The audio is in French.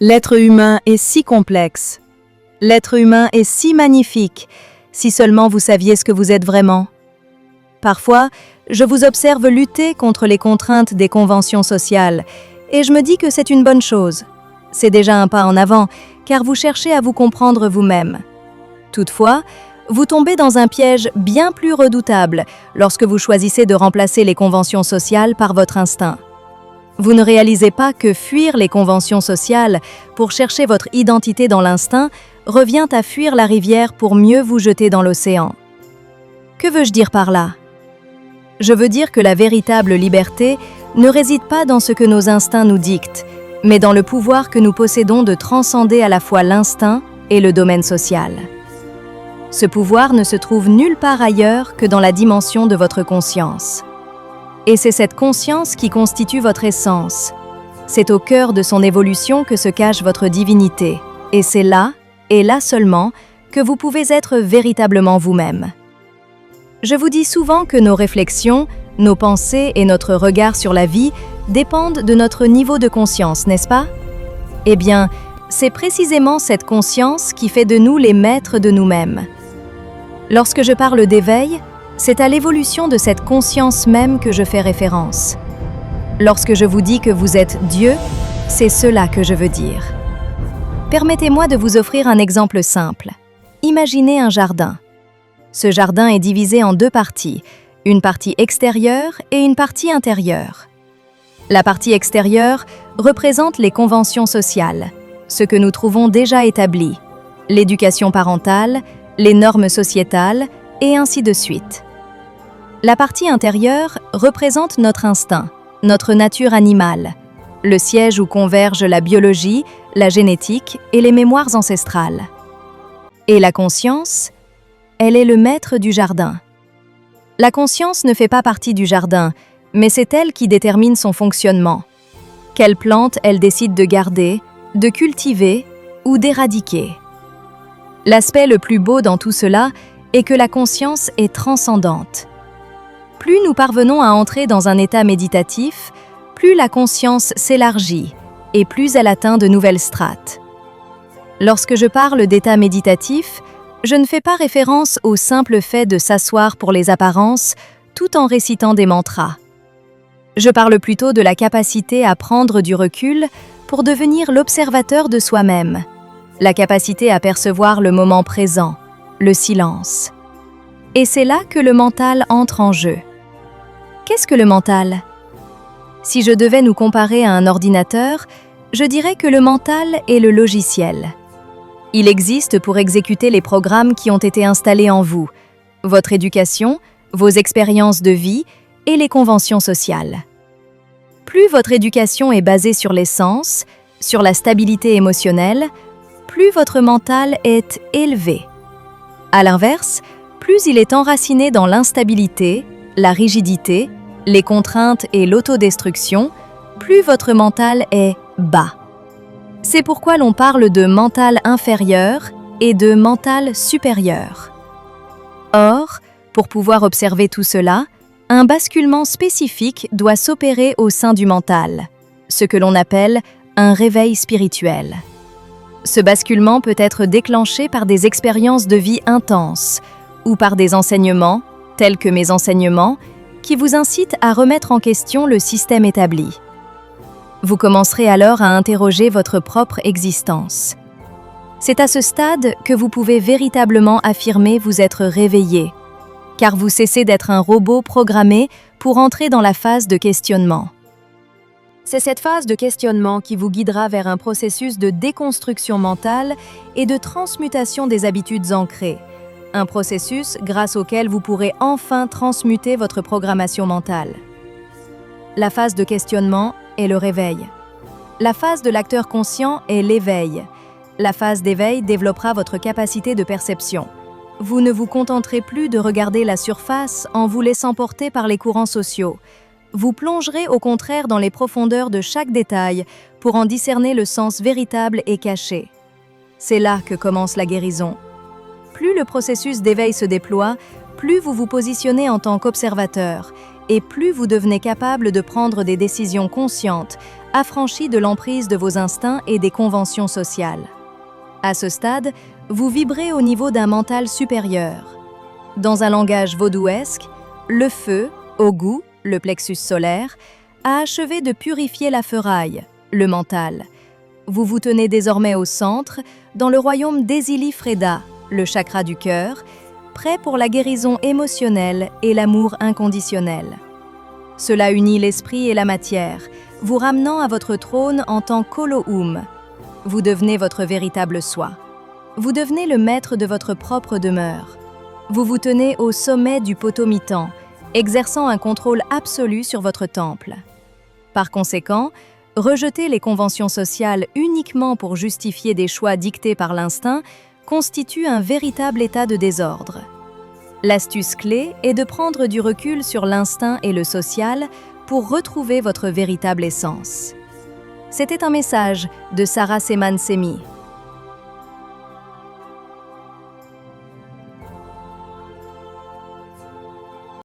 L'être humain est si complexe. L'être humain est si magnifique, si seulement vous saviez ce que vous êtes vraiment. Parfois, je vous observe lutter contre les contraintes des conventions sociales, et je me dis que c'est une bonne chose. C'est déjà un pas en avant, car vous cherchez à vous comprendre vous-même. Toutefois, vous tombez dans un piège bien plus redoutable lorsque vous choisissez de remplacer les conventions sociales par votre instinct. Vous ne réalisez pas que fuir les conventions sociales pour chercher votre identité dans l'instinct revient à fuir la rivière pour mieux vous jeter dans l'océan. Que veux-je dire par là? Je veux dire que la véritable liberté ne réside pas dans ce que nos instincts nous dictent, mais dans le pouvoir que nous possédons de transcender à la fois l'instinct et le domaine social. Ce pouvoir ne se trouve nulle part ailleurs que dans la dimension de votre conscience. Et c'est cette conscience qui constitue votre essence. C'est au cœur de son évolution que se cache votre divinité. Et c'est là, et là seulement, que vous pouvez être véritablement vous-même. Je vous dis souvent que nos réflexions, nos pensées et notre regard sur la vie dépendent de notre niveau de conscience, n'est-ce pas? Eh bien, c'est précisément cette conscience qui fait de nous les maîtres de nous-mêmes. Lorsque je parle d'éveil, c'est à l'évolution de cette conscience même que je fais référence. Lorsque je vous dis que vous êtes Dieu, c'est cela que je veux dire. Permettez-moi de vous offrir un exemple simple. Imaginez un jardin. Ce jardin est divisé en deux parties, une partie extérieure et une partie intérieure. La partie extérieure représente les conventions sociales, ce que nous trouvons déjà établi, l'éducation parentale, les normes sociétales, et ainsi de suite. La partie intérieure représente notre instinct, notre nature animale, le siège où convergent la biologie, la génétique et les mémoires ancestrales. Et la conscience, elle est le maître du jardin. La conscience ne fait pas partie du jardin, mais c'est elle qui détermine son fonctionnement. Quelle plante elle décide de garder, de cultiver ou d'éradiquer. L'aspect le plus beau dans tout cela est que la conscience est transcendante. Plus nous parvenons à entrer dans un état méditatif, plus la conscience s'élargit et plus elle atteint de nouvelles strates. Lorsque je parle d'état méditatif, je ne fais pas référence au simple fait de s'asseoir pour les apparences tout en récitant des mantras. Je parle plutôt de la capacité à prendre du recul pour devenir l'observateur de soi-même, la capacité à percevoir le moment présent, le silence. Et c'est là que le mental entre en jeu. Qu'est-ce que le mental? Si je devais nous comparer à un ordinateur, je dirais que le mental est le logiciel. Il existe pour exécuter les programmes qui ont été installés en vous, votre éducation, vos expériences de vie et les conventions sociales. Plus votre éducation est basée sur les sens, sur la stabilité émotionnelle, plus votre mental est élevé. À l'inverse, plus il est enraciné dans l'instabilité, la rigidité, les contraintes et l'autodestruction, plus votre mental est bas. C'est pourquoi l'on parle de mental inférieur et de mental supérieur. Or, pour pouvoir observer tout cela, un basculement spécifique doit s'opérer au sein du mental, ce que l'on appelle un réveil spirituel. Ce basculement peut être déclenché par des expériences de vie intenses ou par des enseignements, tels que mes enseignements, qui vous incitent à remettre en question le système établi. Vous commencerez alors à interroger votre propre existence. C'est à ce stade que vous pouvez véritablement affirmer vous être réveillé, car vous cessez d'être un robot programmé pour entrer dans la phase de questionnement. C'est cette phase de questionnement qui vous guidera vers un processus de déconstruction mentale et de transmutation des habitudes ancrées, un processus grâce auquel vous pourrez enfin transmuter votre programmation mentale. La phase de questionnement est le réveil. La phase de l'acteur conscient est l'éveil. La phase d'éveil développera votre capacité de perception. Vous ne vous contenterez plus de regarder la surface en vous laissant porter par les courants sociaux. Vous plongerez au contraire dans les profondeurs de chaque détail pour en discerner le sens véritable et caché. C'est là que commence la guérison. Plus le processus d'éveil se déploie, plus vous vous positionnez en tant qu'observateur et plus vous devenez capable de prendre des décisions conscientes affranchi de l'emprise de vos instincts et des conventions sociales. À ce stade, vous vibrez au niveau d'un mental supérieur. Dans un langage vaudouesque, le feu, Ogu, le plexus solaire, a achevé de purifier la ferraille, le mental. Vous vous tenez désormais au centre, dans le royaume d'Ezili Freda, le chakra du cœur, prêt pour la guérison émotionnelle et l'amour inconditionnel. Cela unit l'esprit et la matière, vous ramenant à votre trône en tant qu'Olohum. Vous devenez votre véritable soi. Vous devenez le maître de votre propre demeure. Vous vous tenez au sommet du potomitan, exerçant un contrôle absolu sur votre temple. Par conséquent, rejeter les conventions sociales uniquement pour justifier des choix dictés par l'instinct constitue un véritable état de désordre. L'astuce clé est de prendre du recul sur l'instinct et le social pour retrouver votre véritable essence. C'était un message de Sarah Seman-Semi.